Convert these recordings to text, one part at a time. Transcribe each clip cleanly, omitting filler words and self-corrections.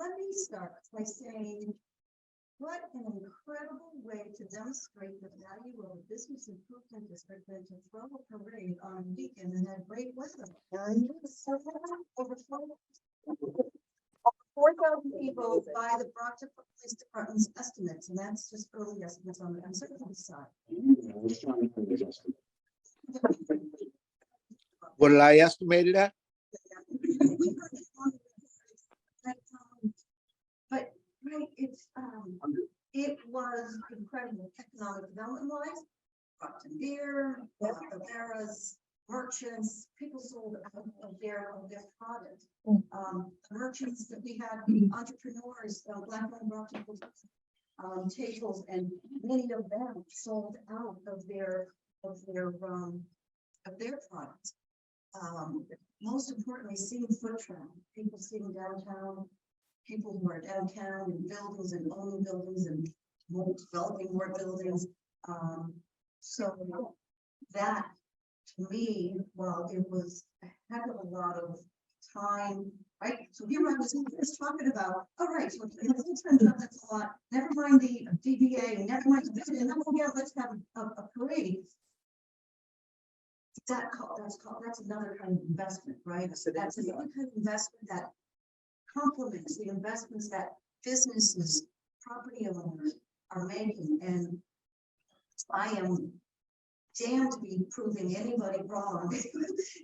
let me start by saying, what an incredible way to demonstrate the value of a business improvement district than to throw a parade on a weekend and have great weather. Over 4,000 people by the Brockton Police Department's estimates, and that's just early estimates on the uncertain side. What did I estimate it at? But right, it was incredible economic development wise. Brockton Beer, Bavara's merchants, people sold out of their product. Merchants that we had, entrepreneurs, Blackburn Brockton, tables, and many of them sold out of their products. Most importantly, seeing foot traffic, people seeing downtown, people who are downtown in buildings and owning buildings and developing more buildings. So that, to me, well, it was a heck of a lot of time, right? So here I was just talking about, all right, so it turns out that's a lot. Never mind the DBA, never mind the and then yeah, let's have a parade. That's another kind of investment, right? So that's another kind of investment that complements the investments that businesses, property owners are making. And I am damned to be proving anybody wrong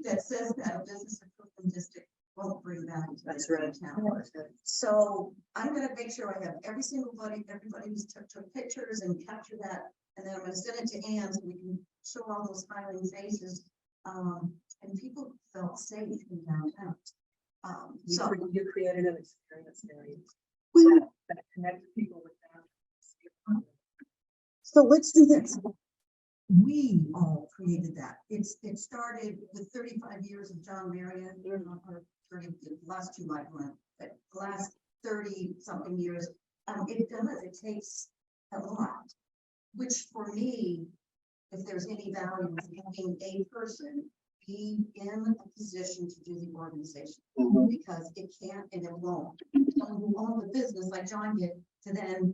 that says that a business improvement district won't bring value to That's the right. town. So I'm going to make sure I have everybody who's took pictures and capture that, and then I'm going to send it to Ann so we can show all those smiling faces. And people felt safe in downtown. So You created an experience area that connected people with them. So let's do this. We all created that. It started with 35 years of John Marion, or 30, the last two I've run, but the last 30 something years. It takes a lot, which for me, if there's any value in having a person be in a position to do the organization, because it can't and it won't. Someone who owns the business like John did to then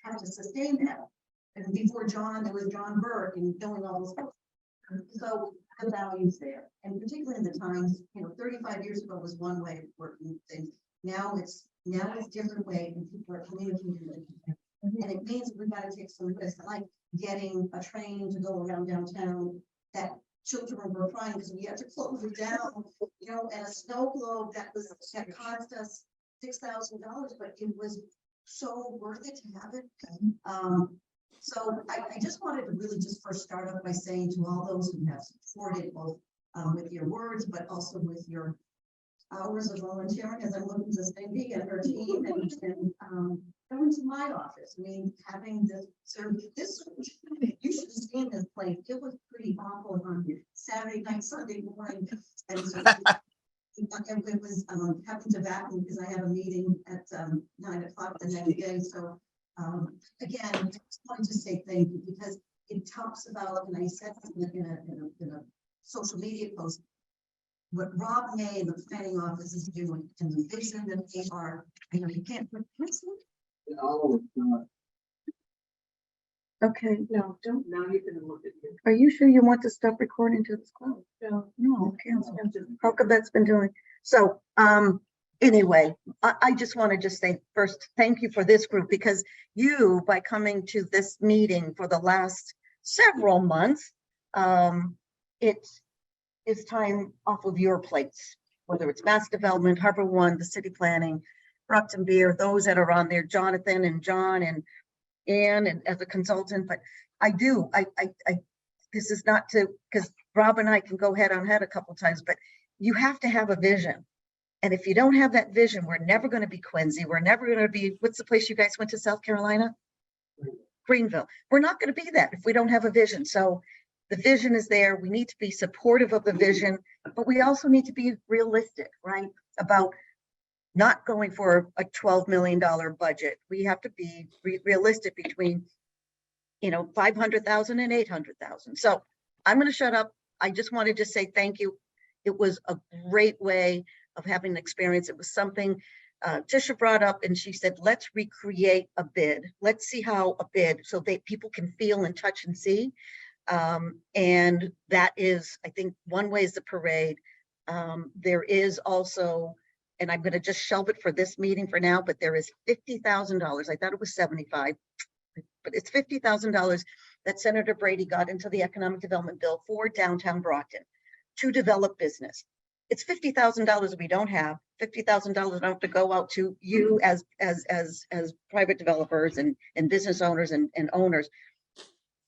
have to sustain that. And before John, there was John Burke and doing all those. So the value's there, and particularly in the times, 35 years ago was one way of working things. Now it's a different way, and people are communicating with each other. And it means we've got to take some risk, like getting a train to go around downtown that children were crying because we had to close it down, and a snow globe that cost us $6,000, but it was so worth it to have it. So I just wanted to really just first start off by saying to all those who have supported both with your words, but also with your hours of volunteering, as I'm looking to Cindy and her team and going to my office. I mean, having this service, you should have seen this place. It was pretty awful on Saturday night, Sunday morning. And so it was having to vacuum because I had a meeting at 9 o'clock the next day. So again, I just wanted to say thank you, because it talks about, and I said in a social media post, what Rob May and the planning office is doing and the vision that they are, you can't replace it. Okay, no, don't. Now you can look at you. Are you sure you want to stop recording to this close? No, cancel. Alphabet's been doing. So, anyway, I just want to just say first, thank you for this group, because you, by coming to this meeting for the last several months, it's time off of your plates, whether it's mass development, Harbor One, the city planning, Brockton Beer, those that are on there, Jonathan and John and Ann, and as a consultant. But I this is not to, because Rob and I can go head on head a couple times, but you have to have a vision. And if you don't have that vision, we're never going to be Quincy. We're never going to be, what's the place you guys went to, South Carolina? Greenville. We're not going to be that if we don't have a vision. So the vision is there. We need to be supportive of the vision, but we also need to be realistic, right? About not going for a $12 million budget. We have to be realistic between, 500,000 and 800,000. So I'm going to shut up. I just wanted to say thank you. It was a great way of having an experience. It was something Tisha brought up and she said, let's recreate a bid. Let's see how a bid, so that people can feel and touch and see. And that is, I think, one way is the parade. There is also, and I'm going to just shelve it for this meeting for now, but there is $50,000. I thought it was 75, but it's $50,000 that Senator Brady got into the economic development bill for downtown Brockton to develop business. It's $50,000 we don't have. $50,000 don't have to go out to you as private developers and business owners and owners,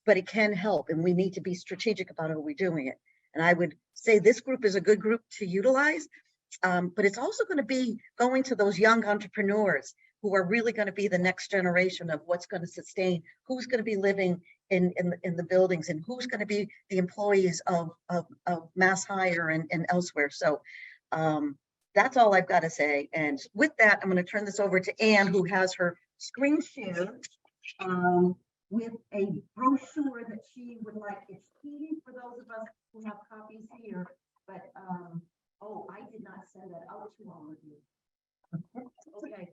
but it can help, and we need to be strategic about how we're doing it. And I would say this group is a good group to utilize, but it's also going to be going to those young entrepreneurs who are really going to be the next generation of what's going to sustain, who's going to be living in the buildings, and who's going to be the employees of Mass Hire and elsewhere. So that's all I've got to say. And with that, I'm going to turn this over to Anne, who has her screen share with a brochure that she would like. It's easy for those of us who have copies here, but oh, I did not send that out to all of you. Okay.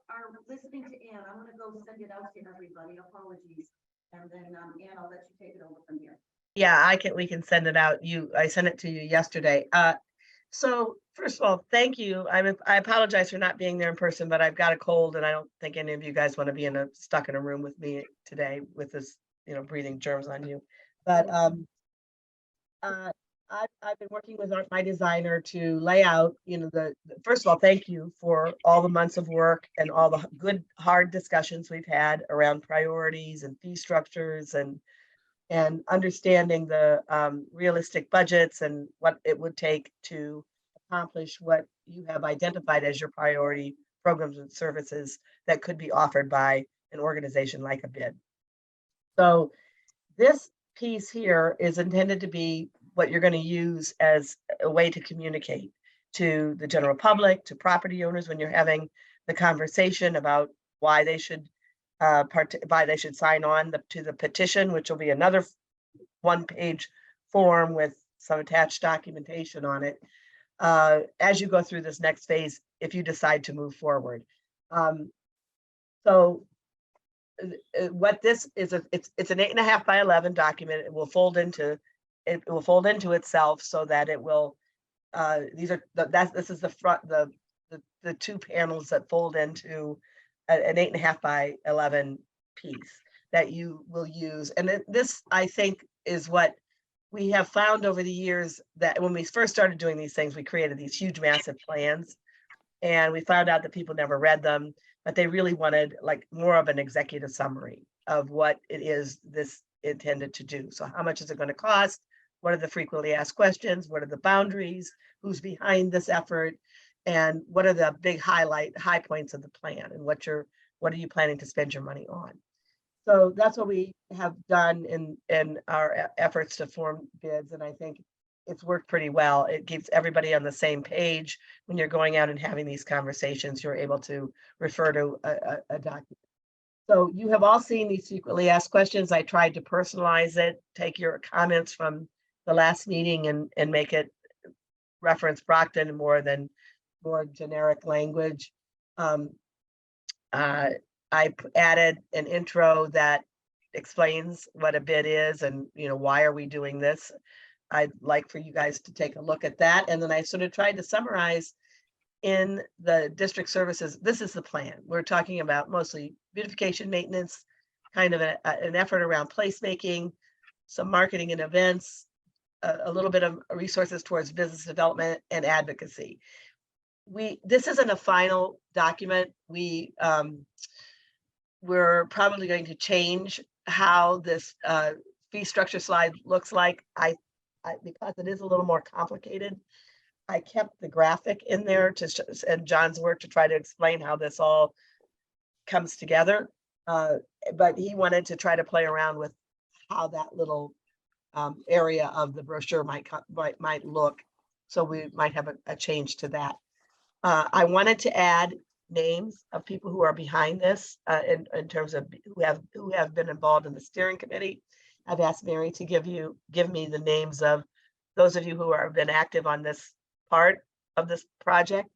Are listening to Anne. I'm going to go send it out to everybody. Apologies. And then Anne, I'll let you take it over from here. Yeah, we can send it out. I sent it to you yesterday. So first of all, thank you. I apologize for not being there in person, but I've got a cold and I don't think any of you guys want to be stuck in a room with me today with this, breathing germs on you. But I've been working with my designer to lay out, first of all, thank you for all the months of work and all the good, hard discussions we've had around priorities and fee structures and understanding the realistic budgets and what it would take to accomplish what you have identified as your priority programs and services that could be offered by an organization like a BID. So this piece here is intended to be what you're going to use as a way to communicate to the general public, to property owners when you're having the conversation about why they should sign on to the petition, which will be another one-page form with some attached documentation on it as you go through this next phase, if you decide to move forward. So what this is, it's an 8.5 by 11 document. It will fold into itself so that it will. This is the front, the two panels that fold into an 8.5 by 11 piece that you will use. And this, I think, is what we have found over the years, that when we first started doing these things, we created these huge, massive plans. And we found out that people never read them, but they really wanted like more of an executive summary of what it is this intended to do. So how much is it going to cost? What are the frequently asked questions? What are the boundaries? Who's behind this effort? And what are the big high points of the plan? And what are you planning to spend your money on? So that's what we have done in our efforts to form bids. And I think it's worked pretty well. It keeps everybody on the same page. When you're going out and having these conversations, you're able to refer to a document. So you have all seen these frequently asked questions. I tried to personalize it, take your comments from the last meeting and make it reference Brockton more generic language. I added an intro that explains what a bid is and why are we doing this. I'd like for you guys to take a look at that. And then I sort of tried to summarize in the district services. This is the plan. We're talking about mostly beautification, maintenance, kind of an effort around placemaking, some marketing and events, a little bit of resources towards business development and advocacy. This isn't a final document. We're probably going to change how this fee structure slide looks like. Because it is a little more complicated, I kept the graphic in there and John's work to try to explain how this all comes together. But he wanted to try to play around with how that little area of the brochure might look. So we might have a change to that. I wanted to add names of people who are behind this in terms of who have been involved in the steering committee. I've asked Mary to give me the names of those of you who have been active on this part of this project.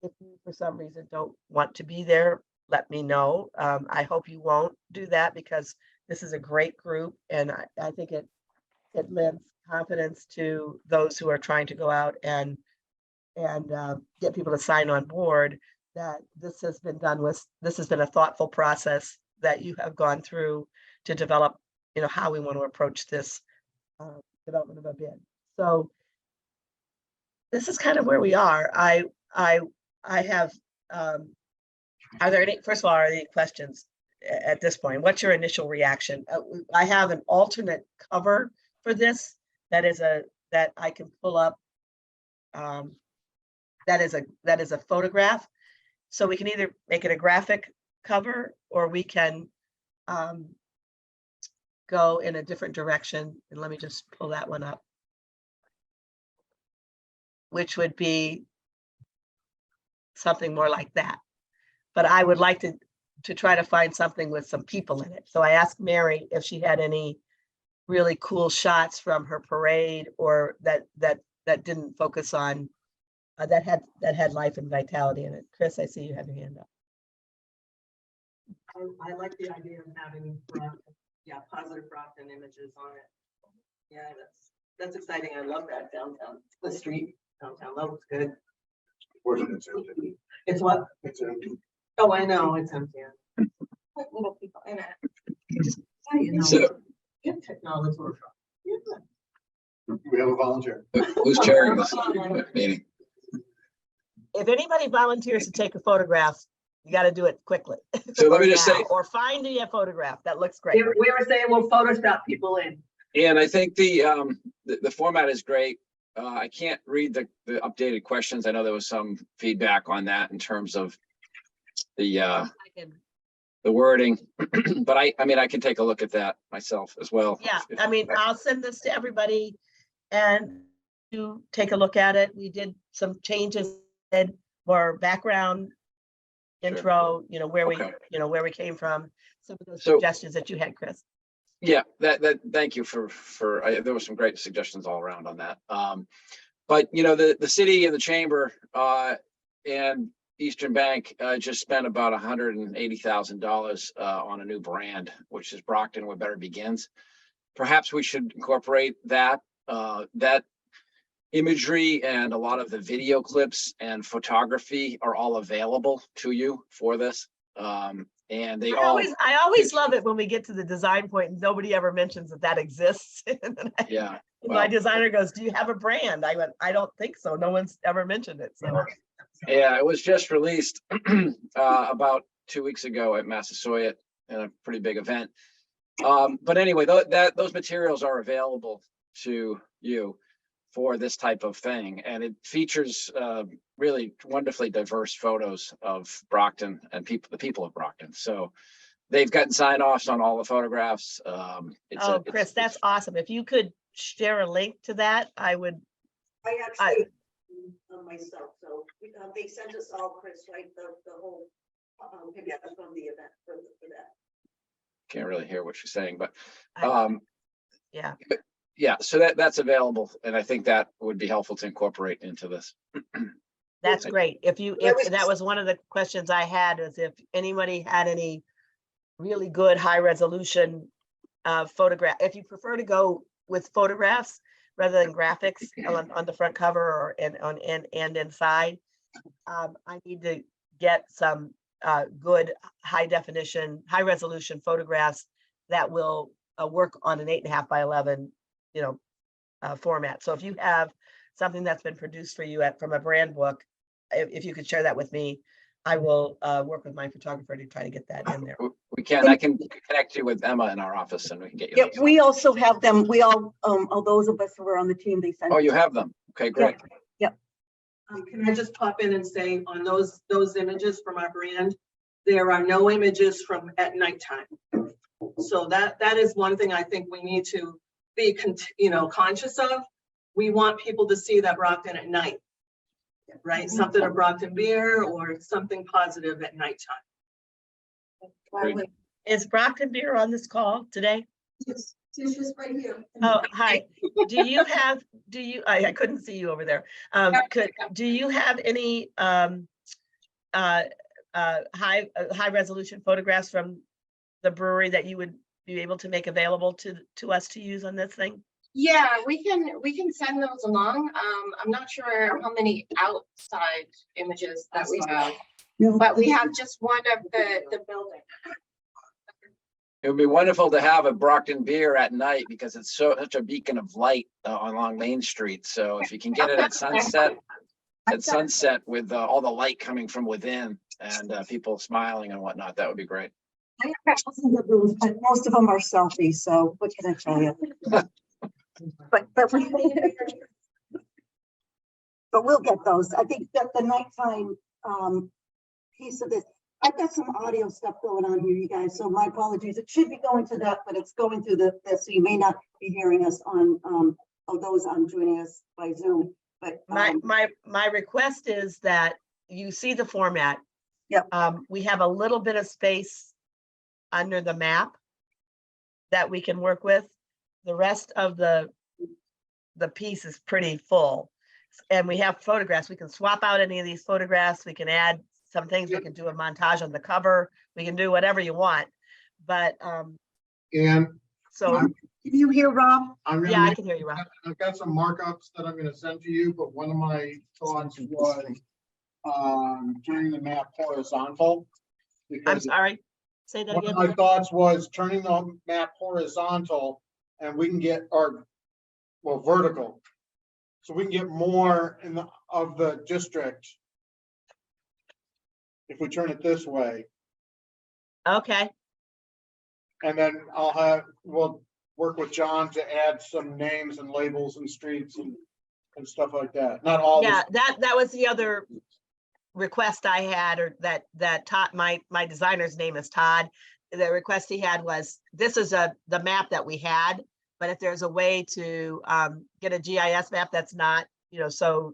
if you for some reason don't want to be there, let me know. I hope you won't do that because this is a great group and I think it lends confidence to those who are trying to go out and get people to sign on board that this has been this has been a thoughtful process that you have gone through to develop, how we want to approach this development of a bid. So this is kind of where we are. I have, are there any, first of all, are there any questions at this point? What's your initial reaction? I have an alternate cover for this that I can pull up. That is a photograph. So we can either make it a graphic cover or we can go in a different direction. And let me just pull that one up, which would be something more like that. But I would like to try to find something with some people in it. So I asked Mary if she had any really cool shots from her parade or that didn't focus on that had life and vitality in it. Chris, I see you have your hand up. I like the idea of having positive Brockton images on it. Yeah, that's exciting. I love that downtown. The street downtown, that looks good. It's what? It's empty. Oh, I know, it's empty. Put little people in it. Yeah, So- Good technology workshop. Yeah. We have a volunteer. Who's chairing this meeting? If anybody volunteers to take a photograph, you got to do it quickly. So let me just Or say, now, or find me a photograph. That looks great. We were saying we'll Photoshop people in. and I think the format is great. I can't read the updated questions. I know there was some feedback on that in terms of the I can- wording, but I mean, I can take a look at that myself as well. Yeah, If- I mean, I'll send this to everybody and you take a look at it. We did some changes, more background Sure. intro, where Okay. where we came from, some of those So- suggestions that you had, Chris. Yeah, that thank you for there were some great suggestions all around on that. But the city and the chamber and Eastern Bank just spent about $180,000 on a new brand, which is Brockton Where Better Begins. Perhaps we should incorporate that imagery, and a lot of the video clips and photography are all available to you for this. And they I always love it when we get to the design point and nobody ever mentions that exists. And then yeah. my well- designer goes, "Do you have a brand?" I went, "I don't think so. No one's ever mentioned it." So Yeah, it was just released about 2 weeks ago at Massasoit in a pretty big event. But anyway, those materials are available to you for this type of thing, and it features really wonderfully diverse photos of Brockton and the people of Brockton. So they've gotten sign-offs on all the photographs. Chris, that's awesome. If you could share a link to that, I would. I actually, myself, so they sent us all, Chris, right, the whole, maybe from the event for that. Can't really hear what she's saying, but Yeah. yeah, so that's available, and I think that would be helpful to incorporate into this. That's Okay. great. If was that was one of the questions I had, is if anybody had any really good high resolution photograph, if you prefer to go with photographs rather than graphics on the front cover or and inside, I need to get some good high definition, high resolution photographs that will work on an 8.5 by 11, format. So if you have something that's been produced for you from a brand book, if you could share that with me, I will work with my photographer to try to get that in there. We can, I can connect you with Emma in our office and we can get you. Yeah, those. we also have them. We all those of us who were on the team, they sent. Oh, you have them? Okay, great. Can I just pop in and say on those images from our brand, there are no images from at nighttime. So that is one thing I think we need to be conscious of. We want people to see that Brockton at night, right? Something of Brockton beer or something positive at nighttime. Great. Is Brockton Beer on this call today? Yes, she's just right here. Oh, hi. I couldn't see you over there. Do you have any high resolution photographs from the brewery that you would be able to make available to us to use on this thing? Yeah, we can send those along. I'm not sure how many outside images that we have, but we have just one of the building. It would be wonderful to have a Brockton beer at night because it's such a beacon of light along Main Street. So if you can get it at sunset with all the light coming from within and people smiling and whatnot, that would be great. I have thousands of those, but most of them are selfies, so what can I tell you? But we'll get those. I think that the nighttime piece of this, I've got some audio stuff going on here, you guys, so my apologies. It should be going to that, but it's going through this, so you may not be hearing us on those joining us by Zoom. But My request is that you see the format. Yep. We have a little bit of space under the map that we can work with. The rest of the piece is pretty full. And we have photographs. We can swap out any of these photographs. We can add some things. We can do a montage on the cover. We can do whatever you want. But And so, can you hear Rob? I'm yeah, I gonna, can hear you, Rob. I've got some markups that I'm gonna send to you, but one of my thoughts was turning the map horizontal. I'm Because sorry. Say that one of again. my thoughts was turning the map horizontal and we can get vertical. So we can get more of the district. If we turn it this way, Okay. and then we'll work with John to add some names and labels and streets and stuff like that. Not all. Yeah, that was the other request I had, or that Todd, my designer's name is Todd. The request he had was, this is the map that we had, but if there's a way to get a GIS map that's not, so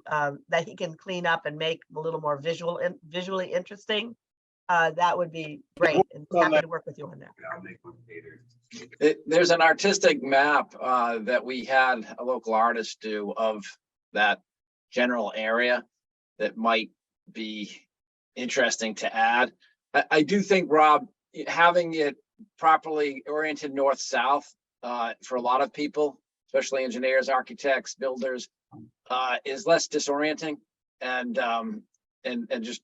that he can clean up and make a little more visually interesting, that would be great. And happy to work with you on that. There's an artistic map that we had a local artist do of that general area that might be interesting to add. I do think, Rob, having it properly oriented north-south for a lot of people, especially engineers, architects, builders, is less disorienting, and just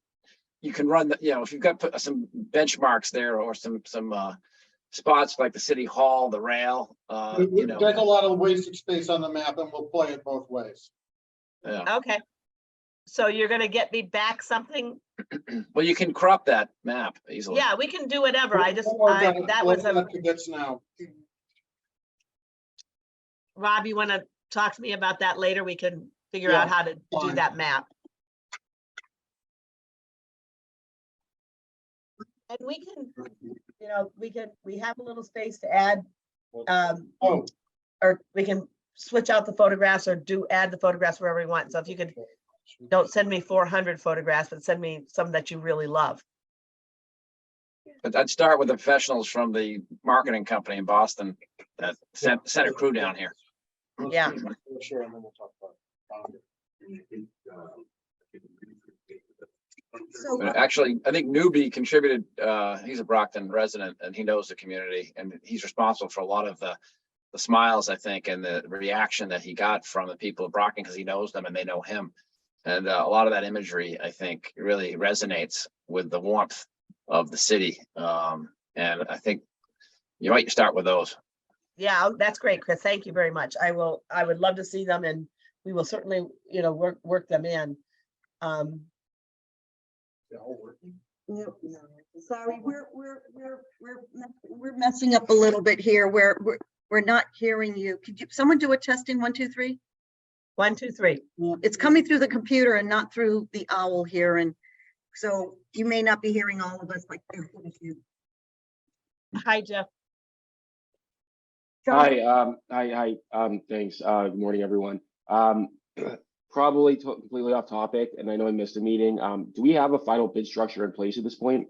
you can run if you've got some benchmarks there or some spots like the city hall, the rail, There's a lot of wasted space on the map, and we'll play it both ways. Yeah. Okay. So you're gonna get me back something? Well, you can crop that map easily. Yeah, we can do whatever. That We'll was let the bits now. Rob, you want to talk to me about that later? We can figure out how to do fine. that map. And we can, we have a little space to add, Oh, or we can switch out the photographs or add the photographs wherever we want. So if you could, don't send me 400 photographs, but send me some that you really love. But I'd start with the professionals from the marketing company in Boston that sent a crew down here. Yeah. Sure, and then we'll talk about So But actually, I think Newbie contributed, he's a Brockton resident and he knows the community and he's responsible for a lot of the smiles, I think, and the reaction that he got from the people of Brockton because he knows them and they know him. And a lot of that imagery, I think, really resonates with the warmth of the city. And I think you might start with those. Yeah, that's great, Chris. Thank you very much. I would love to see them, and we will certainly, work them in. yeah, sorry, we're messing up a little bit here. We're not hearing you. Could someone do a testing 1, 2, 3? 1, 2, 3. It's coming through the computer and not through the owl here, and so you may not be hearing all of us like. Hi, Jeff. John? Hi, thanks. Good morning, everyone. Probably completely off topic, and I know I missed a meeting. Do we have a final bid structure in place at this point?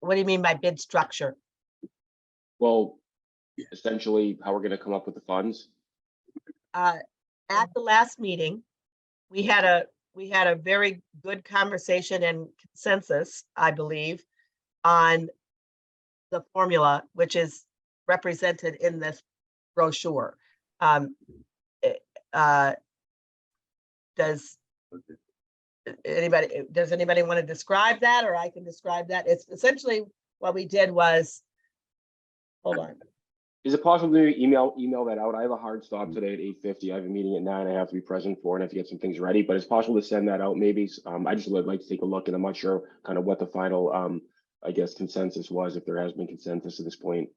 What do you mean by bid structure? Well, essentially how we're gonna come up with the funds. At the last meeting, we had we had a very good conversation and consensus, I believe, on the formula, which is represented in this brochure. Does anybody want to describe that, or I can describe that? It's essentially what we did was, hold on. Is it possible to email that out? I have a hard stop today at 8:50. I have a meeting at 9 I have to be present for and I have to get some things ready, but it's possible to send that out maybe. I just would like to take a look and I'm not sure kind of what the final, I guess, consensus was, if there has been consensus at this point.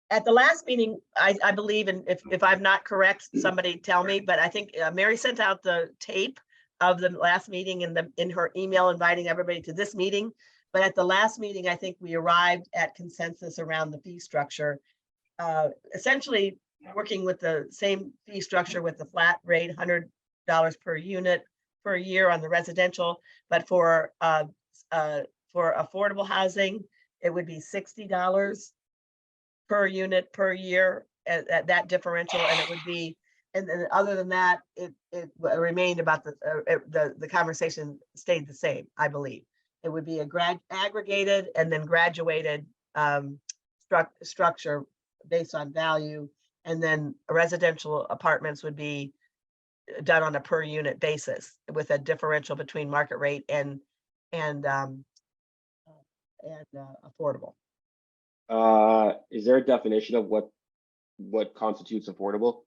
At the last meeting, I believe, and if I'm not correct, somebody tell me, but I think Mary sent out the tape of the last meeting in her email inviting everybody to this meeting. But at the last meeting, I think we arrived at consensus around the fee structure. Essentially working with the same fee structure with the flat rate, $100 per unit per year on the residential, but for affordable housing, it would be $60 per unit per year at that differential, and it would be, and then other than that, it remained about the conversation stayed the same, I believe. It would be aggregated and then graduated structure based on value, and then residential apartments would be done on a per unit basis with a differential between market rate and affordable. Is there a definition of what constitutes affordable?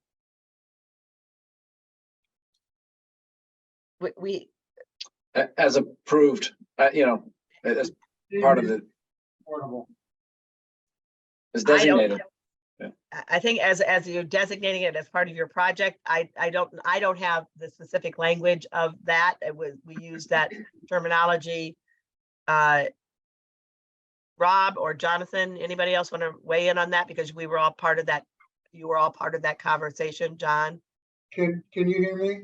We As approved, as part of the, Portable. as I don't designated. I think as you're designating it as part of your project, I don't have the specific language of that. We use that terminology. Rob or Jonathan, anybody else want to weigh in on that? Because we were all part of that. You were all part of that conversation, John. Can you hear me?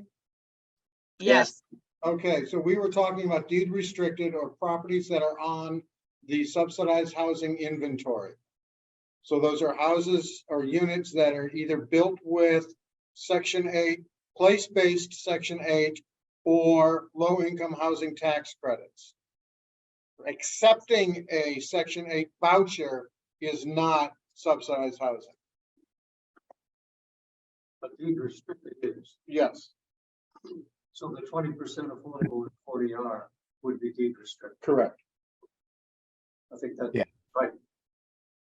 Yes. Okay, so we were talking about deed restricted or properties that are on the subsidized housing inventory. So those are houses or units that are either built with Section 8, place-based Section 8, or low-income housing tax credits. Accepting a Section 8 voucher is not subsidized housing. But deed restricted is, Yes, so the 20% affordable and 40R would be deed restricted. correct. I think that. Yeah. Right.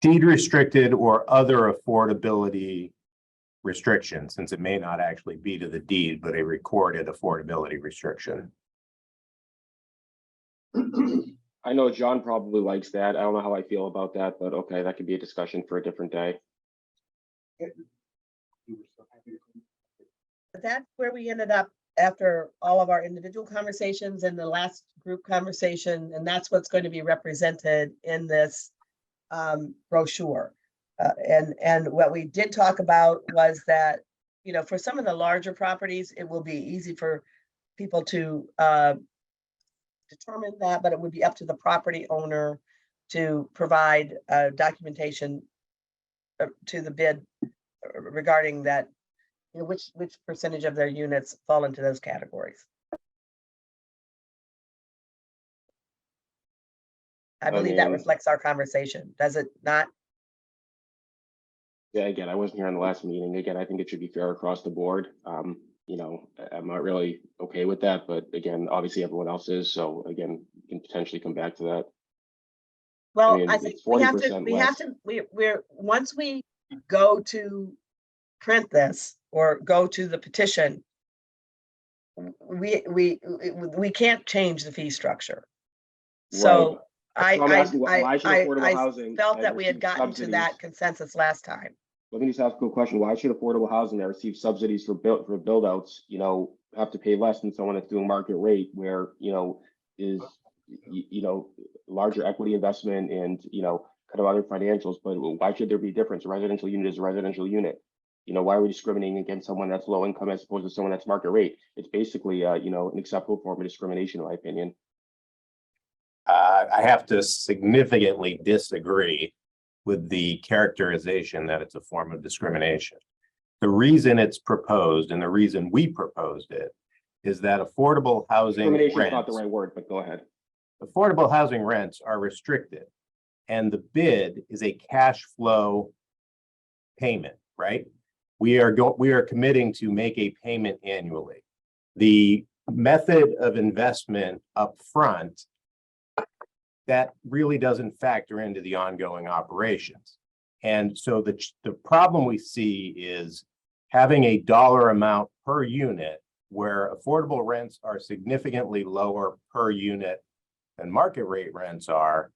Deed restricted or other affordability restrictions, since it may not actually be to the deed, but a recorded affordability restriction. I know John probably likes that. I don't know how I feel about that, but okay, that could be a discussion for a different day. But that's where we ended up after all of our individual conversations and the last group conversation, and that's what's going to be represented in this brochure. And what we did talk about was that, for some of the larger properties, it will be easy for people to determine that, but it would be up to the property owner to provide documentation to the bid regarding that, which percentage of their units fall into those categories. I believe that mean- reflects our conversation, does it not? Yeah, again, I wasn't here on the last meeting. Again, I think it should be fair across the board. I'm not really okay with that, but again, obviously everyone else is. So again, we can potentially come back to that. Well, mean, I think it's we have 40% to, we're, once we go to print this or go to the petition, we can't change the fee structure. So Right. So I'm asking, why should affordable I housing felt that that we had receives gotten to that subsidies- consensus last time. Let me just ask a question. Why should affordable housing that receives subsidies for build outs, have to pay less than someone that's doing market rate where, is, larger equity investment and, kind of other financials, but why should there be a difference? A residential unit is a residential unit. Why are we discriminating against someone that's low income as opposed to someone that's market rate? It's basically, an acceptable form of discrimination, in my opinion. I have to significantly disagree with the characterization that it's a form of discrimination. The reason it's proposed and the reason we proposed it is that affordable housing Discrimination is not the rents, right word, but go ahead. affordable housing rents are restricted. And the bid is a cash flow payment, right? We are committing to make a payment annually. The method of investment upfront, that really doesn't factor into the ongoing operations. And so the problem we see is having a dollar amount per unit where affordable rents are significantly lower per unit than market rate rents are,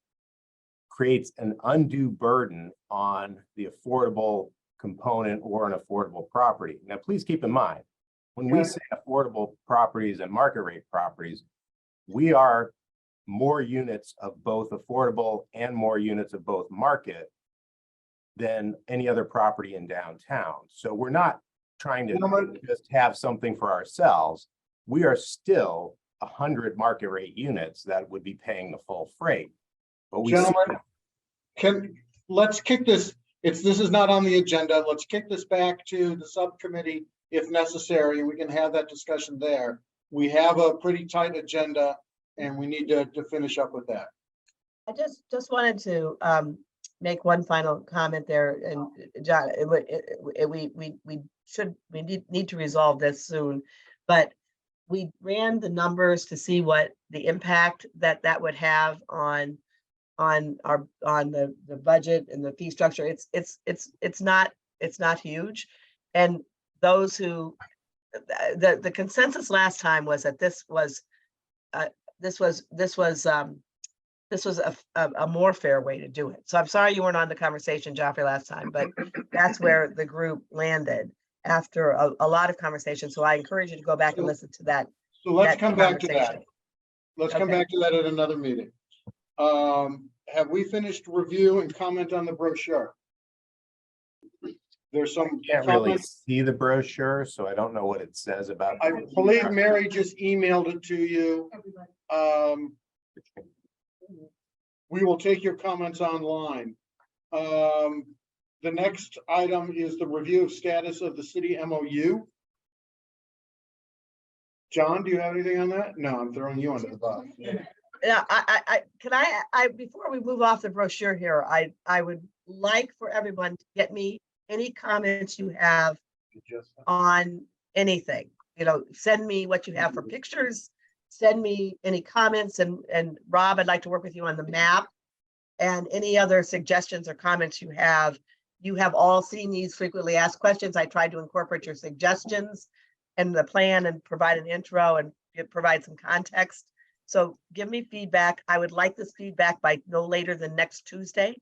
creates an undue burden on the affordable component or an affordable property. Now, please keep in mind, when we say affordable properties and market rate properties, we are more units of both affordable and more units of both market than any other property in downtown. So we're not trying to just have something for ourselves. We are still 100 market rate units that would be paying the full freight. But we Gentlemen, let's kick this, this is not on the agenda. Let's kick this back to the subcommittee if necessary. We can have that discussion there. We have a pretty tight agenda and we need to finish up with that. I just wanted to make one final comment there, and John, we need to resolve this soon, but we ran the numbers to see what the impact that would have on the budget and the fee structure. It's not huge, and those who the consensus last time was that this was a more fair way to do it. So I'm sorry you weren't on the conversation, Joffrey, last time, but that's where the group landed after a lot of conversation. So I encourage you to go back and listen to that. So let's come back to that. conversation. Let's come Okay. back to that at another meeting. Have we finished review and comment on the brochure? There's some can't really comments. see the brochure, so I don't know what it says about. I believe Mary just emailed it to you. We will take your comments online. The next item is the review of status of the city MOU. John, do you have anything on that? No, I'm throwing you under the bus. Yeah, before we move off the brochure here, I would like for everyone to get me any comments you have on anything. Send me what you have for pictures, send me any comments, and Rob, I'd like to work with you on the map and any other suggestions or comments you have. You have all seen these frequently asked questions. I tried to incorporate your suggestions in the plan and provide an intro and provide some context. So give me feedback. I would like this feedback by no later than next Tuesday.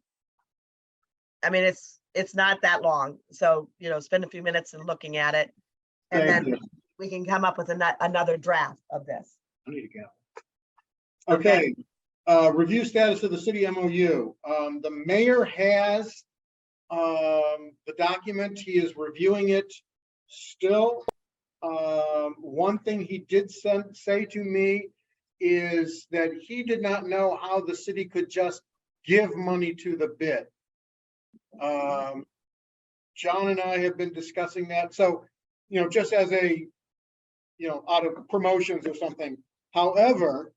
I mean, it's not that long. So, spend a few minutes and looking at it. And Thank then you. we can come up with another draft of this. I need to go. Okay, review status of the city MOU. The mayor has the document. He is reviewing it still. One thing he did say to me is that he did not know how the city could just give money to the bid. John and I have been discussing that. So, just as a, out of promotions or something. However,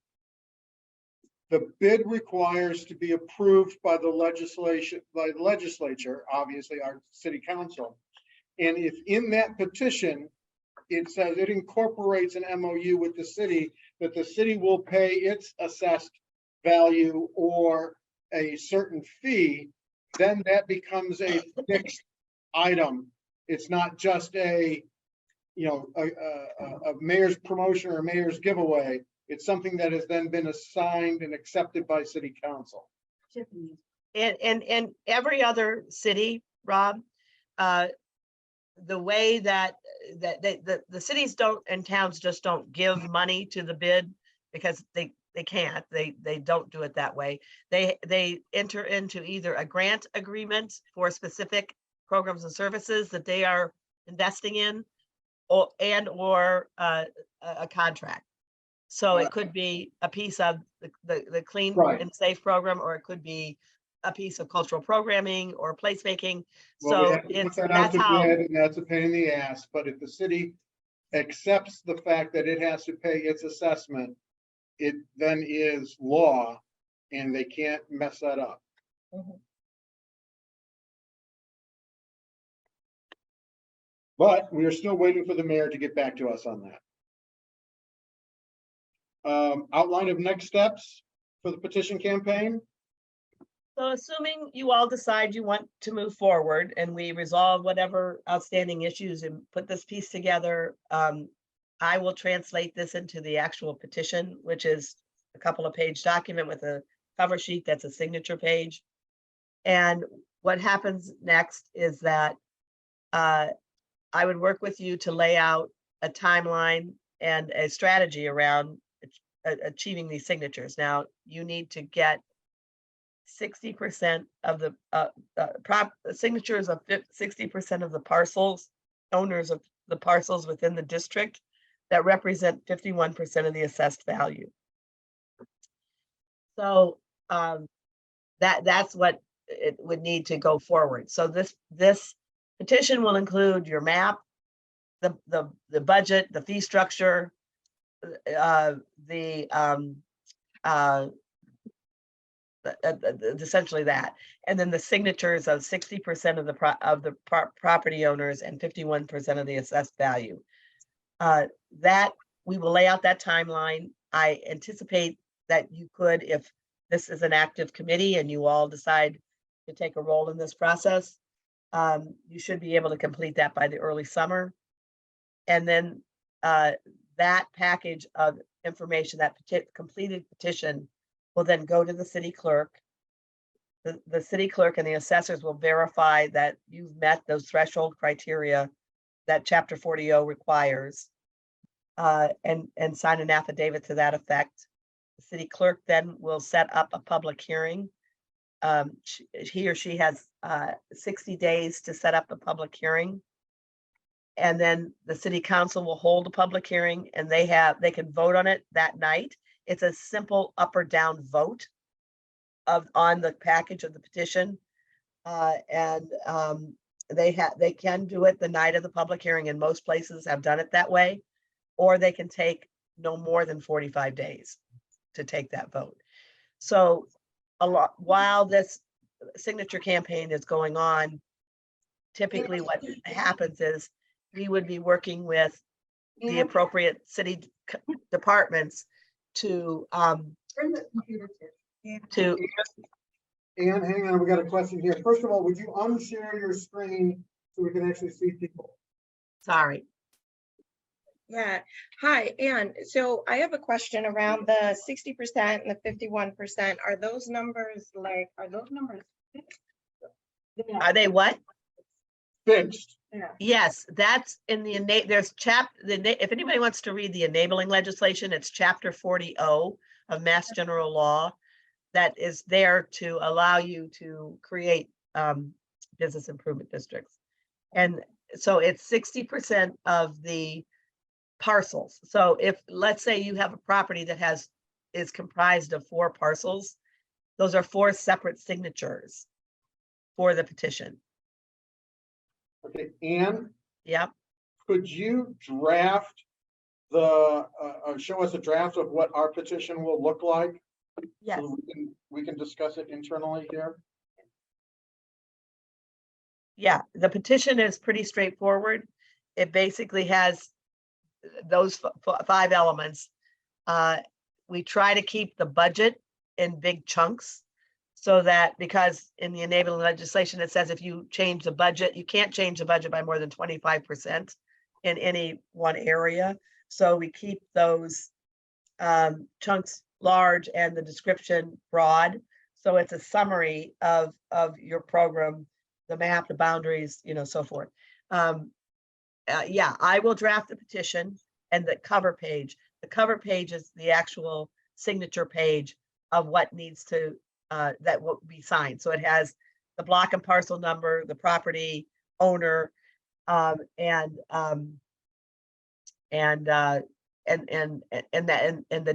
the bid requires to be approved by the legislature, obviously our city council. And if in that petition, it says it incorporates an MOU with the city, that the city will pay its assessed value or a certain fee, then that becomes a fixed item. It's not just a mayor's promotion or a mayor's giveaway. It's something that has then been assigned and accepted by city council. And every other city, Rob, the way that the cities don't and towns just don't give money to the bid because they can't, they don't do it that way. They enter into either a grant agreement for specific programs and services that they are investing in, or a contract. So it could be a piece of the Clean Right. and Safe program, or it could be a piece of cultural programming or placemaking. Well, we So have to put it's, that out that's to how, bid, and that's a pain in the ass, but if the city accepts the fact that it has to pay its assessment, it then is law and they can't mess that up. Mhm. But we are still waiting for the mayor to get back to us on that. Outline of next steps for the petition campaign. So assuming you all decide you want to move forward and we resolve whatever outstanding issues and put this piece together, I will translate this into the actual petition, which is a couple of page document with a cover sheet that's a signature page. And what happens next is that I would work with you to lay out a timeline and a strategy around achieving these signatures. Now, you need to get 60% of the signatures of 60% of the parcels, owners of the parcels within the district that represent 51% of the assessed value. So that's what it would need to go forward. So this petition will include your map, the budget, the fee structure, essentially that, and then the signatures of 60% of the property owners and 51% of the assessed value. That we will lay out that timeline. I anticipate that you could, if this is an active committee and you all decide to take a role in this process, you should be able to complete that by the early summer. And then that package of information, that completed petition, will then go to the city clerk. The city clerk and the assessors will verify that you've met those threshold criteria that Chapter 40O requires, and sign an affidavit to that effect. The city clerk then will set up a public hearing. He or she has 60 days to set up a public hearing. And then the city council will hold a public hearing and they can vote on it that night. It's a simple up or down vote on the package of the petition. They can do it the night of the public hearing, and most places have done it that way, or they can take no more than 45 days to take that vote. So while this signature campaign is going on, typically what happens is we would be working with the appropriate city departments to Bring the computer to. And hang on, we got a question here. First of all, would you unshare your screen so we can actually see people? Sorry. Yeah, hi, Anne. So I have a question around the 60% and the 51%. Are those numbers fixed? Are they what? Fixed. Yeah. Yes, that's in the if anybody wants to read the enabling legislation, it's Chapter 40O of Mass General Law that is there to allow you to create business improvement districts. And so it's 60% of the parcels. So if, let's say you have a property that is comprised of 4 parcels, those are 4 separate signatures for the petition. Okay, Anne, Yep. could you draft show us a draft of what our petition will look like? Yes. So we can discuss it internally here. Yeah, the petition is pretty straightforward. It basically has those 5 elements. We try to keep the budget in big chunks so that, because in the enabling legislation, it says if you change the budget, you can't change the budget by more than 25% in any one area. So we keep those chunks large and the description broad. So it's a summary of your program, the map, the boundaries, so forth. Yeah, I will draft the petition and the cover page. The cover page is the actual signature page of what needs to, that will be signed. So it has the block and parcel number, the property owner, and the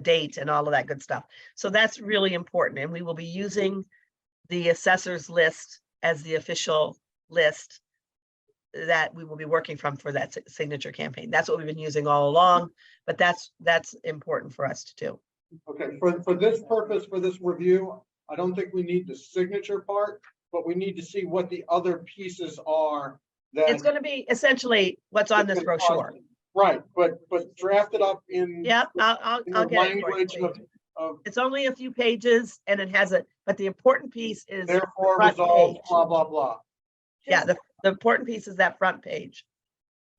date and all of that good stuff. So that's really important. And we will be using the assessor's list as the official list that we will be working from for that signature campaign. That's what we've been using all along, but that's important for us to do. Okay, for this purpose, for this review, I don't think we need the signature part, but we need to see what the other pieces are that. It's going to be essentially what's on this brochure. Right, but draft it up in. Yep, I'll in get the it for you, language please. of It's only a few pages and it has a, but the important piece is the therefore front resolved, page. blah, blah, blah. Yeah, the important piece is that front page.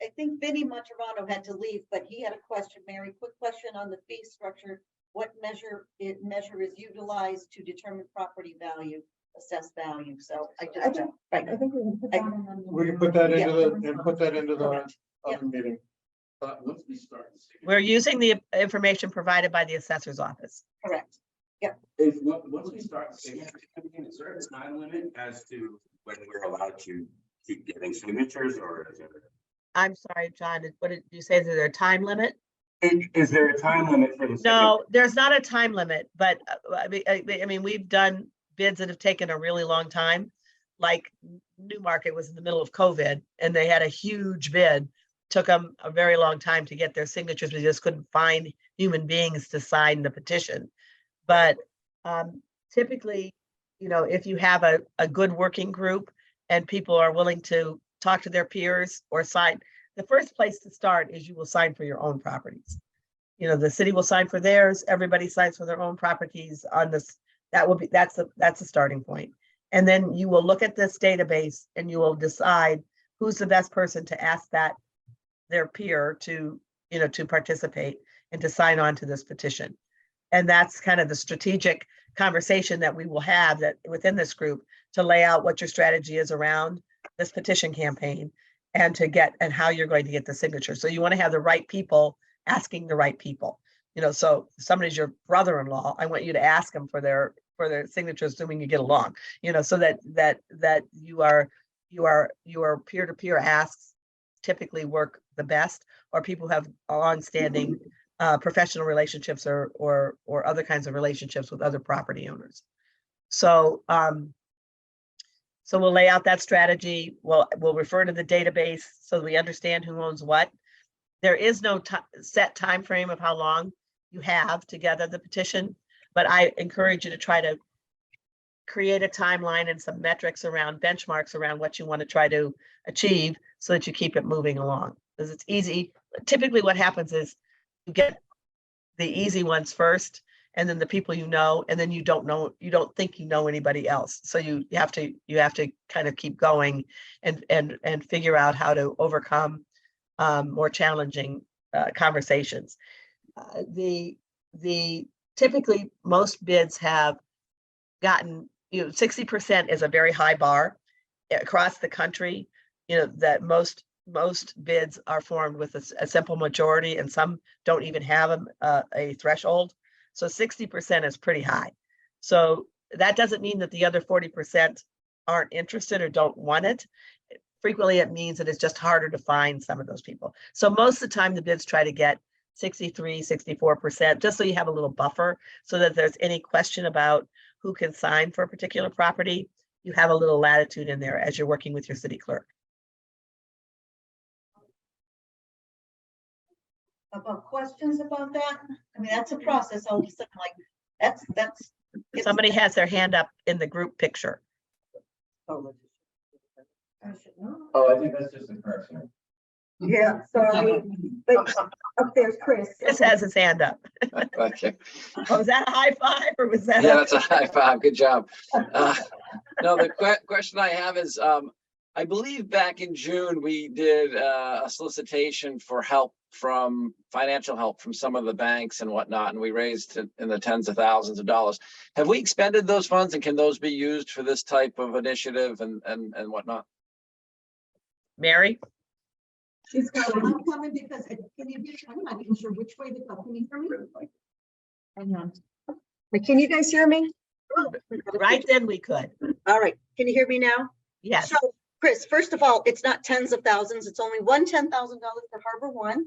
I think Vinnie Monterano had to leave, but he had a question, Mary, quick question on the fee structure. What measure is utilized to determine property value, assessed value? So I just, right. I think we can put that in. We can put that into Yeah. the Correct. other meeting. Once we start. We're using the information provided by the assessor's office. Correct. Once we start, is there a time limit as to when we're allowed to keep getting signatures, or is there? I'm sorry, John, what did you say? Is there a time limit? Is there a time limit for the? No, there's not a time limit, but I mean, we've done bids that have taken a really long time. Like Newmarket was in the middle of COVID and they had a huge bid. Took them a very long time to get their signatures. We just couldn't find human beings to sign the petition. But typically, you know, if you have a good working group and people are willing to talk to their peers or sign, the first place to start is you will sign for your own properties. You know, the city will sign for theirs, everybody signs for their own properties on this. That's the starting point. And then you will look at this database and you will decide who's the best person to ask their peer to, you know, to participate and to sign on to this petition. And that's kind of the strategic conversation that we will have that within this group to lay out what your strategy is around this petition campaign and how you're going to get the signature. So you want to have the right people asking the right people. You know, so if somebody's your brother-in-law, I want you to ask them for their signatures, assuming you get along, you know, so that your peer-to-peer asks typically work the best, or people have long-standing professional relationships or other kinds of relationships with other property owners. So so we'll lay out that strategy. We'll refer to the database so that we understand who owns what. There is no set time frame of how long you have to gather the petition, but I encourage you to try to create a timeline and some metrics around benchmarks around what you want to try to achieve so that you keep it moving along. Because it's easy. Typically what happens is you get the easy ones first, and then the people you know, and then you don't think you know anybody else. So you have to kind of keep going and figure out how to overcome more challenging conversations. Typically most bids have gotten, 60% is a very high bar across the country. You know, that most bids are formed with a simple majority, and some don't even have a threshold. So 60% is pretty high. So that doesn't mean that the other 40% aren't interested or don't want it. Frequently, it means that it's just harder to find some of those people. So most of the time, the bids try to get 63, 64%, just so you have a little buffer, so that if there's any question about who can sign for a particular property, you have a little latitude in there as you're working with your city clerk. About questions about that? I mean, that's a process. All of a sudden, like, that's. Somebody has their hand up in the group picture. Oh, I think that's just a correction. Yeah, sorry. But up there's Chris. Chris has his hand up. Okay. Oh, was that a high five or was that? Yeah, that's a high five. Good job. No, the question I have is, I believe back in June, we did a solicitation for financial help from some of the banks and whatnot, and we raised in the tens of thousands of dollars. Have we expended those funds, and can those be used for this type of initiative and whatnot? Mary? She's coming. I'm coming because I'm not even sure which way to go. Can you hear me? Hang on. Wait, can you guys hear me? Right then we could. All right, can you hear me now? Yes. So, Chris, first of all, it's not tens of thousands. It's only $10,000 for Harbor One.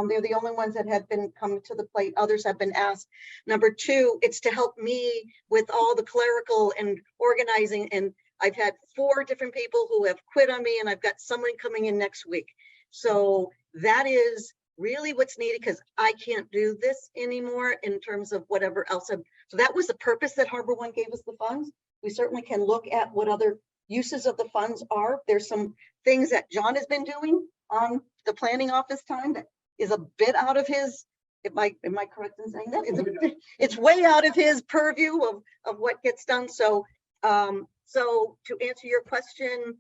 They're the only ones that have been coming to the plate. Others have been asked. Number two, it's to help me with all the clerical and organizing and I've had 4 different people who have quit on me, and I've got someone coming in next week. So that is really what's needed, because I can't do this anymore in terms of whatever else. So that was the purpose that Harbor One gave us the funds. We certainly can look at what other uses of the funds are. There's some things that John has been doing on the planning office time that is a bit out of his, am I correct in saying that? It's way out of his purview of what gets done. So, so to answer your question,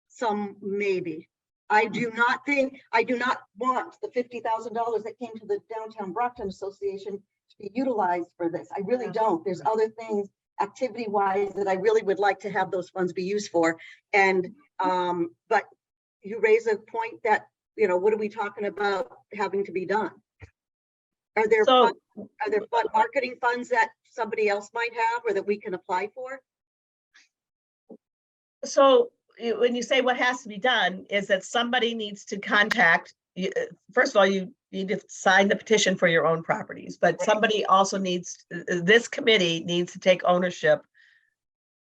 some maybe. I do not want the $50,000 that came to the Downtown Brockton Association to be utilized for this. I really don't. There's other things activity-wise that I really would like to have those funds be used for. And, but you raise a point that, you know, what are we talking about having to be done? Are there fund marketing funds that somebody else might have or that we can apply for? So when you say what has to be done is that somebody needs to contact, first of all, you need to sign the petition for your own properties, but somebody also needs, this committee needs to take ownership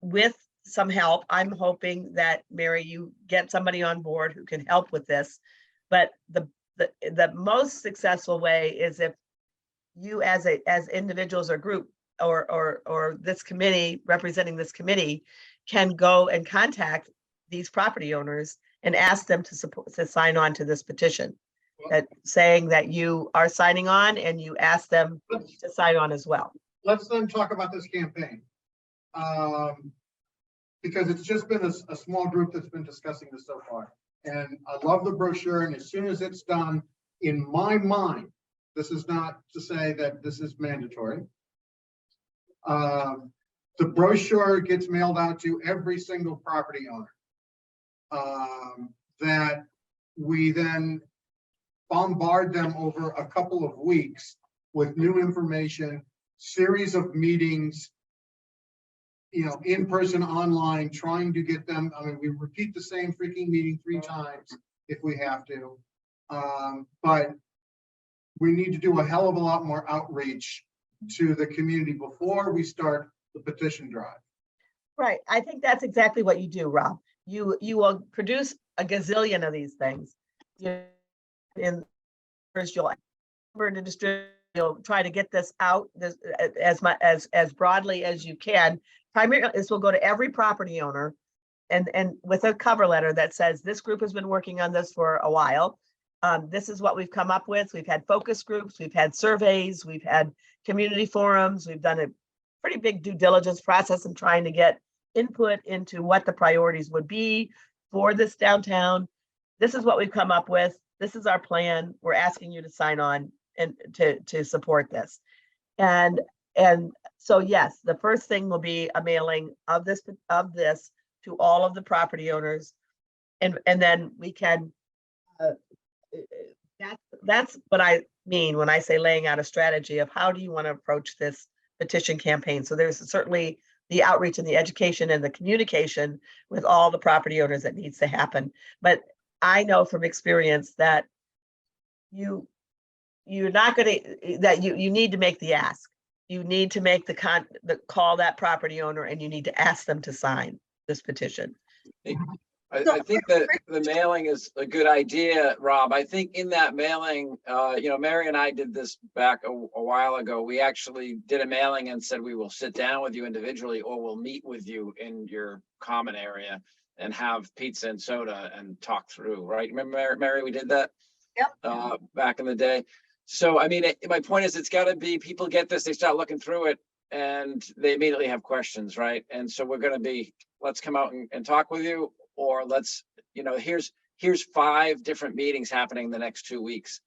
with some help. I'm hoping that, Mary, you get somebody on board who can help with this. But the most successful way is if you as individuals or group or this committee representing this committee can go and contact these property owners and ask them to sign on to this petition, that saying that you are signing on, and you ask them to sign on as well. Let's then talk about this campaign. Because it's just been a small group that's been discussing this so far. And I love the brochure, and as soon as it's done, in my mind, this is not to say that this is mandatory. The brochure gets mailed out to every single property owner. That we then bombard them over a couple of weeks with new information, series of meetings, you know, in person, online, trying to get them. I mean, we repeat the same freaking meeting 3 times if we have to. But we need to do a hell of a lot more outreach to the community before we start the petition drive. Right. I think that's exactly what you do, Rob. You will produce a gazillion of these things. In first, you'll try to get this out as broadly as you can. Primarily, this will go to every property owner, and with a cover letter that says this group has been working on this for a while. This is what we've come up with. We've had focus groups, we've had surveys, we've had community forums, we've done a pretty big due diligence process in trying to get input into what the priorities would be for this downtown. This is what we've come up with. This is our plan. We're asking you to sign on and to support this. And so yes, the first thing will be a mailing of this to all of the property owners, and then we can. That's what I mean when I say laying out a strategy of how do you want to approach this petition campaign. So there's certainly the outreach and the education and the communication with all the property owners that needs to happen. But I know from experience that you're not going to, that you need to make the ask. You need to make the call that property owner, and you need to ask them to sign this petition. I think that the mailing is a good idea, Rob. I think in that mailing, you know, Mary and I did this back a while ago. We actually did a mailing and said we will sit down with you individually, or we'll meet with you in your common area and have pizza and soda and talk through, right? Remember, Mary, we did that? Yep. Back in the day. So, I mean, my point is, it's got to be, people get this, they start looking through it, and they immediately have questions, right? And so we're going to be, let's come out and talk with you. Or let's, you know, here's 5 different meetings happening the next 2 weeks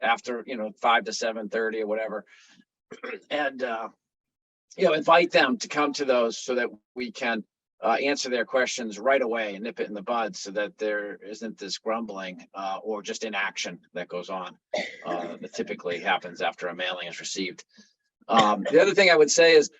after, you know, 5 to 7:30 or whatever. And, you know, invite them to come to those so that we can answer their questions right away and nip it in the bud, so that there isn't this grumbling or just inaction that goes on that typically happens after a mailing is received. The other thing I would say is,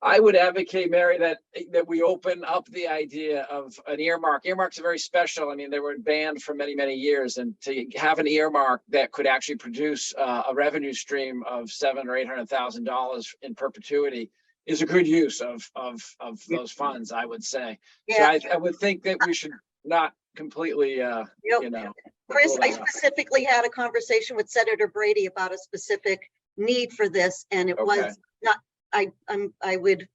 I would advocate, Mary, that we open up the idea of an earmark. Earmarks are very special. I mean, they were banned for many, many years, and to have an earmark that could actually produce a revenue stream of $700,000 or $800,000 in perpetuity is a good use of those funds, I would say. So Yeah. I would think that we should not completely, Yep. you know. Chris, rule I that out. specifically had a conversation with Senator Brady about a specific need for this, and it Okay. was not, I would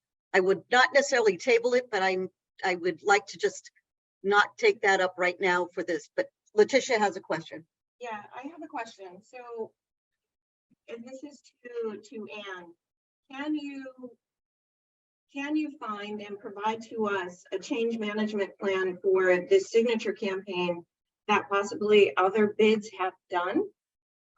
not necessarily table it, but I would like to just not take that up right now for this, but Letitia has a question. Yeah, I have a question. So, and this is to Anne. Can you find and provide to us a change management plan for this signature campaign that possibly other bids have done?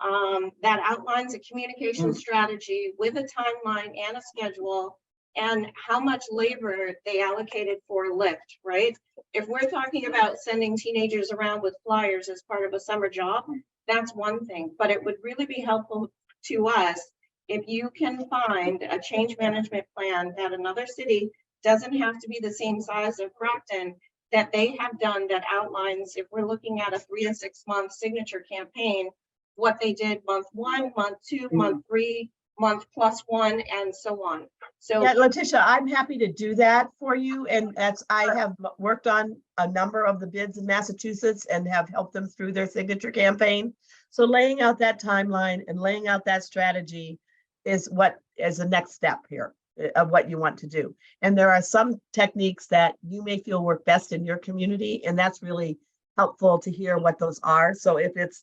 That outlines a communication strategy with a timeline and a schedule and how much labor they allocated for Lyft, right? If we're talking about sending teenagers around with flyers as part of a summer job, that's one thing, but it would really be helpful to us if you can find a change management plan that another city doesn't have to be the same size of Brockton, that they have done that outlines, if we're looking at a 3 to 6 month signature campaign, what they did month 1, month 2, month 3, month +1, and so on. So Yeah, Letitia, I'm happy to do that for you. And I have worked on a number of the bids in Massachusetts and have helped them through their signature campaign. So laying out that timeline and laying out that strategy is what is the next step here of what you want to do. And there are some techniques that you may feel work best in your community, and that's really helpful to hear what those are. So if it's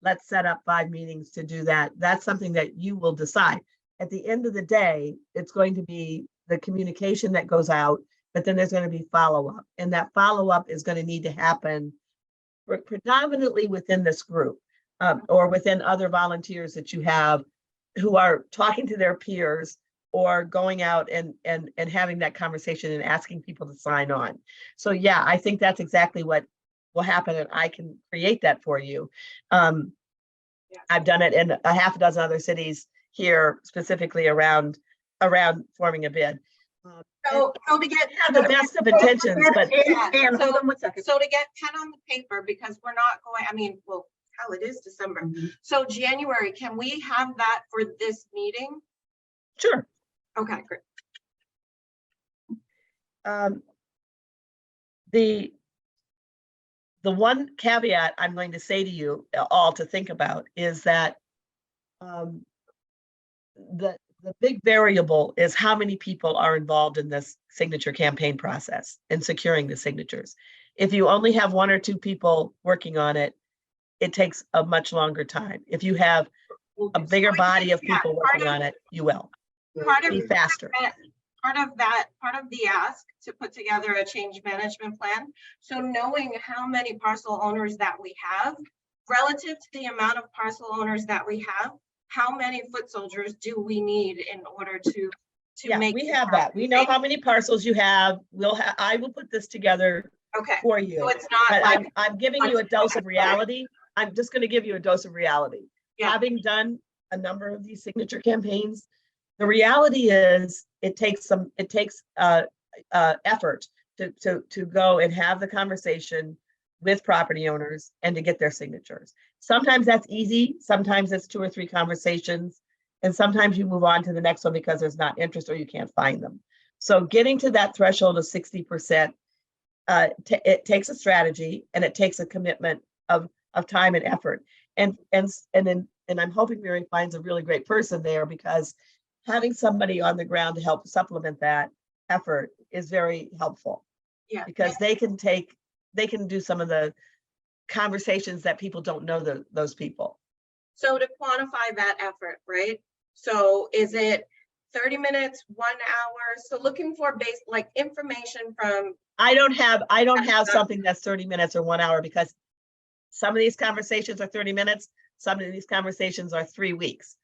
let's set up 5 meetings to do that, that's something that you will decide. At the end of the day, it's going to be the communication that goes out, but then there's going to be follow-up. And that follow-up is going to need to happen predominantly within this group or within other volunteers that you have who are talking to their peers or going out and having that conversation and asking people to sign on. So yeah, I think that's exactly what will happen, and I can create that for you. I've done it in a half a dozen other cities here, specifically around forming a bid. So to get Have the best of intentions, but And hold on 1 second. So to get pen on the paper, because we're not going, I mean, well, hell, it is December. So January, can we have that for this meeting? sure. Okay, great. The one caveat I'm going to say to you all to think about is that the big variable is how many people are involved in this signature campaign process and securing the signatures. If you only have 1 or 2 people working on it, it takes a much longer time. If you have a bigger body of people working on it, you will Part of be faster. part of the ask to put together a change management plan. So knowing how many parcel owners that we have, relative to the amount of parcel owners that we have, how many foot soldiers do we need in order to Yeah, make? we have that. We know how many parcels you have. I will put this together Okay, for you. so it's not But like, I'm giving you a dose of reality. I'm just going to give you a dose of reality. Yeah. Having done a number of these signature campaigns, the reality is it takes effort to go and have the conversation with property owners and to get their signatures. Sometimes that's easy. Sometimes it's 2 or 3 conversations. And sometimes you move on to the next one because there's not interest or you can't find them. So getting to that threshold of 60%, it takes a strategy and it takes a commitment of time and effort. And I'm hoping Mary finds a really great person there, because having somebody on the ground to help supplement that effort is very helpful. Yeah. Because they can do some of the conversations that people don't know those people. so to quantify that effort, right? So is it 30 minutes, 1 hour? So looking for like information from, I don't have something that's 30 minutes or 1 hour, because some of these conversations are 30 minutes. Some of these conversations are 3 weeks.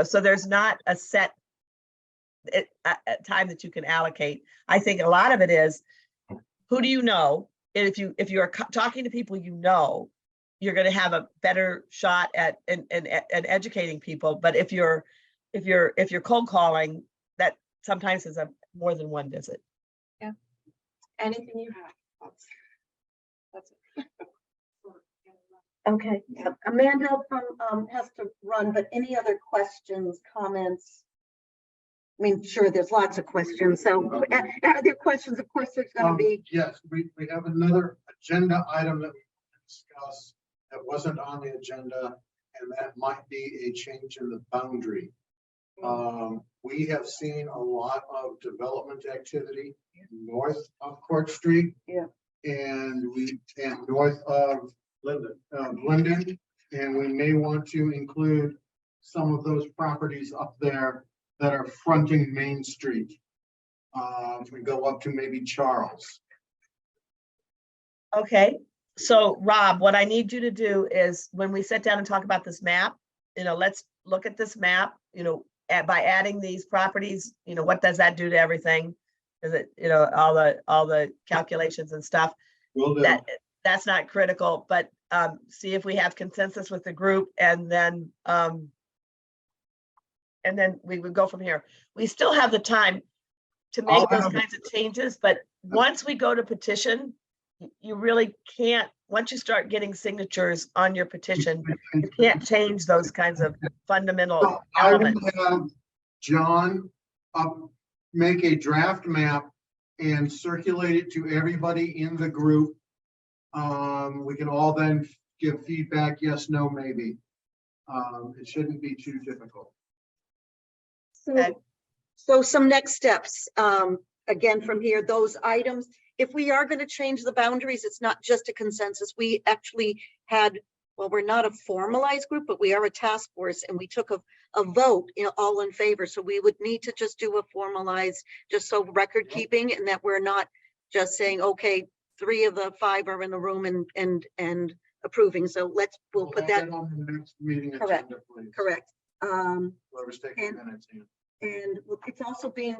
So there's not a set time that you can allocate. I think a lot of it is, who do you know? And if you're talking to people, you're going to have a better shot at educating people. But if you're cold calling, that sometimes is more than 1 visit. anything you have. That's it. Okay, yeah. Amanda has to run, but any other questions, comments? I mean, sure, there's lots of questions, so are there questions? Of course, there's gonna be. Yes, we have another agenda item that we discuss that wasn't on the agenda, and that might be a change in the boundary. We have seen a lot of development activity north of Court Street. Yeah. And north of Linden, and we may want to include some of those properties up there that are fronting Main Street. We go up to maybe Charles. Okay, so Rob, what I need you to do is when we sit down and talk about this map, let's look at this map, by adding these properties, what does that do to everything? Is it, all the calculations and stuff? Will do. That's not critical, but see if we have consensus with the group, and then we would go from here. We still have the time to make those kinds of changes, but once we go to petition, you really can't, once you start getting signatures on your petition, you can't change those kinds of fundamental So I will elements. have John make a draft map and circulate it to everybody in the group. We can all then give feedback, yes, no, maybe. It shouldn't be too difficult. Okay. So some next steps, again, from here, those items, if we are going to change the boundaries, it's not just a consensus. We actually had, well, we're not a formalized group, but we are a task force, and we took a vote, all in favor. So we would need to just do a formalized, just so record keeping, and that we're not just saying, okay, 3 of the 5 are in the room and approving. So we'll put that. On the next meeting Correct. agenda, please. Correct. Whoever's taking and- minutes. Ian. And it's also being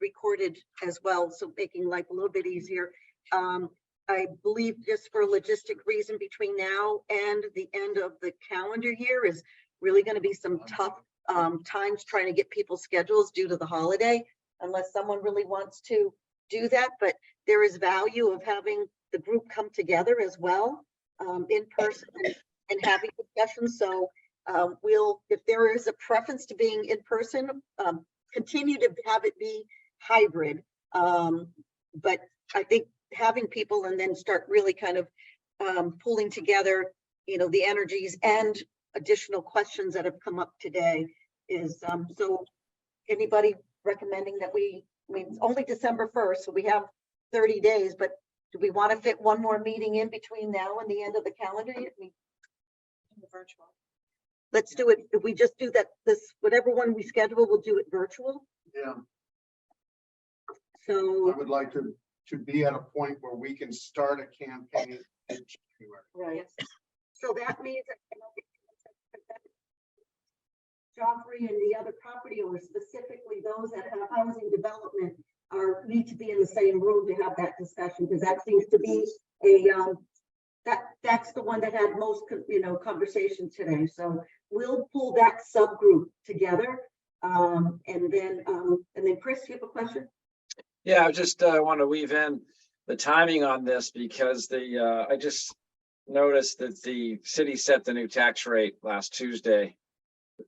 recorded as well, so making life a little bit easier. I believe just for logistic reason, between now and the end of the calendar year is really going to be some tough times trying to get people's schedules due to the holiday, unless someone really wants to do that. But there is value of having the group come together as well, in person and having discussions. So if there is a preference to being in person, continue to have it be hybrid. But I think having people and then start really kind of pulling together, the energies and additional questions that have come up today is, so anybody recommending that it's only December 1st, so we have 30 days, but do we want to fit one more meeting in between now and the end of the calendar year? Virtual. Let's do it. If we just do that, whatever one we schedule, we'll do it virtual. Yeah, So, I would like to be at a point where we can start a campaign in January. right. So that means that Joffrey and the other property owners, specifically those that have housing development, need to be in the same room to have that discussion, because that seems to be that's the one that had most, conversation today. So we'll pull that subgroup together. And then Chris, you have a question? Yeah, I just want to weave in the timing on this because I just noticed that the city set the new tax rate last Tuesday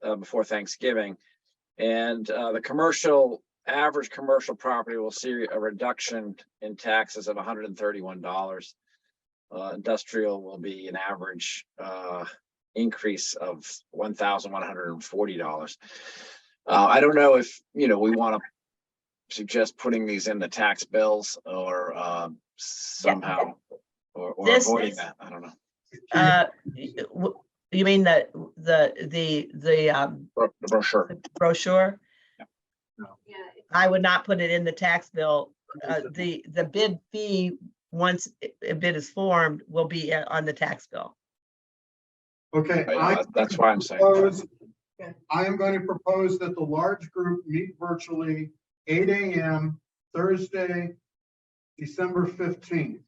before Thanksgiving. And the average commercial property will see a reduction in taxes of $131. Industrial will be an average increase of $1,140. I don't know if, we want to suggest putting these in the tax bills or somehow, or avoiding that. I don't know. You mean the Brochure. brochure? Yeah, I would not put it in the tax bill. The bid fee, once a bid is formed, will be on the tax bill. Okay. That's why I'm saying. I am going to propose that the large group meet virtually 8 a.m. Thursday, December 15th.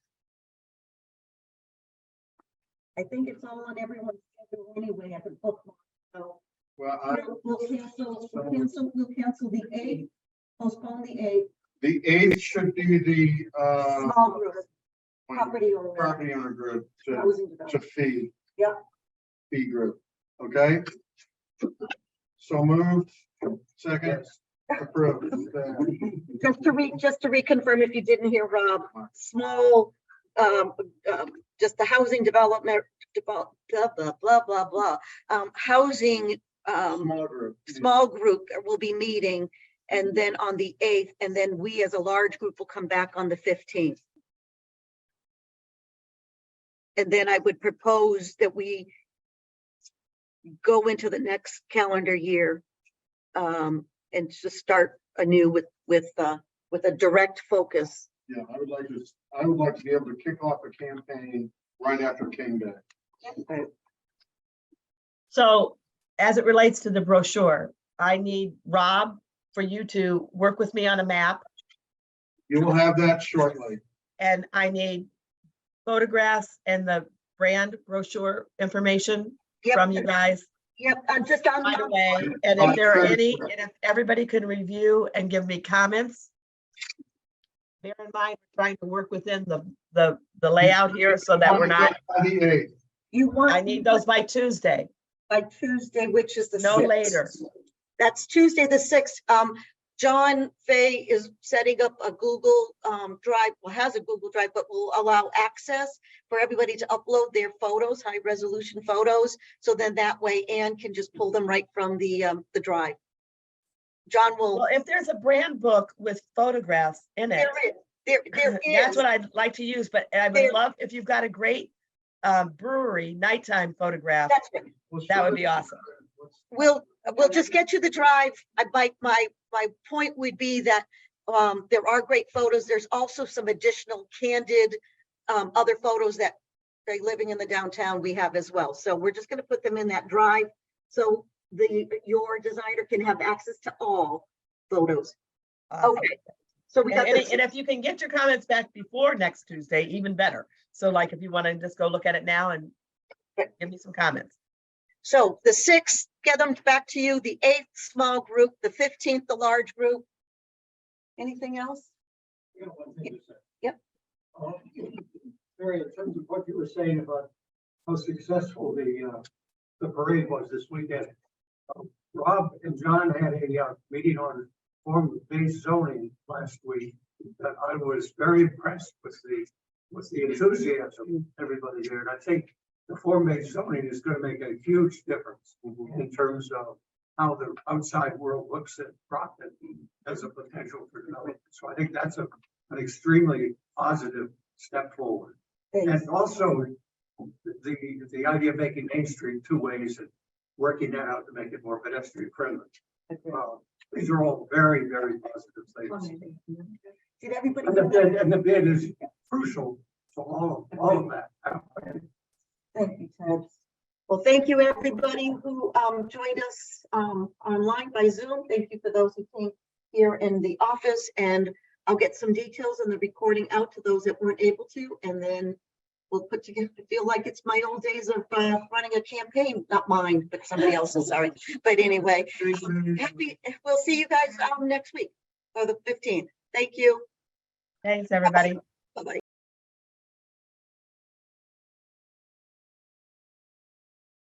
I think it's all on everyone's schedule anyway at the bookmark. So Well, we'll cancel the 8th, postpone the 8th. the 8th should be the Small group, property owner. property owner group Housing to development. fee. Yep. Fee group, okay? So moved, second, Approved. Just to reconfirm, if you didn't hear Rob, small, just the housing development, blah, blah, blah, blah, blah. Housing, Small group. small group will be meeting, and then on the 8th, and then we as a large group will come back on the 15th. And then I would propose that we go into the next calendar year, and just start anew with a direct focus. Yeah, I would like to be able to kick off a campaign right after King Day. So as it relates to the brochure, I need Rob for you to work with me on a map, You will have that shortly. and I need photographs and the brand brochure information from you guys Yep, I'm just on. right away. And if there are any, and if everybody can review and give me comments. Bear in mind, we're trying to work within the layout here so that we're not, By the 8th. You want. I need those by Tuesday, By Tuesday, which is the no 6th. later. That's Tuesday, the 6th. John Fay is setting up a Google Drive, well, has a Google Drive, but will allow access for everybody to upload their photos, high resolution photos. So then that way Ann can just pull them right from the drive. John will, Well, if there's a brand book with photographs in it, there is. that's what I'd like to use, but I There- would love if you've got a great brewery nighttime photograph, That's right. that would be awesome. We'll just get you the drive. My point would be that there are great photos. There's also some additional candid other photos that they're living in the downtown we have as well. So we're just gonna put them in that drive. So your designer can have access to all photos. Awesome. Okay. So we got And this. if you can get your comments back before next Tuesday, even better. So like if you want to just go look at it now and give me some comments. So the 6th, get them back to you, the 8th, small group, the 15th, the large group. Anything else? Yep. Mary, in terms of what you were saying about how successful the parade was this weekend, Rob and John had a meeting on form-based zoning last week that I was very impressed with the enthusiasm everybody there. And I think the form-based zoning is going to make a huge difference in terms of how the outside world looks at Brockton as a potential for development. So I think that's an extremely positive step forward. And also the idea of making Main Street two ways and working that out to make it more pedestrian friendly. These are all very, very positive things. Did everybody? And the bid is crucial to all of that. Thank you, Ted. Well, thank you, everybody who joined us online by Zoom. Thank you for those who came here in the office, and I'll get some details on the recording out to those that weren't able to, and then we'll put together. I feel like it's my old days of running a campaign, not mine, but somebody else's, sorry. But anyway, we'll see you guys next week, or the 15th. Thank you. Thanks, everybody.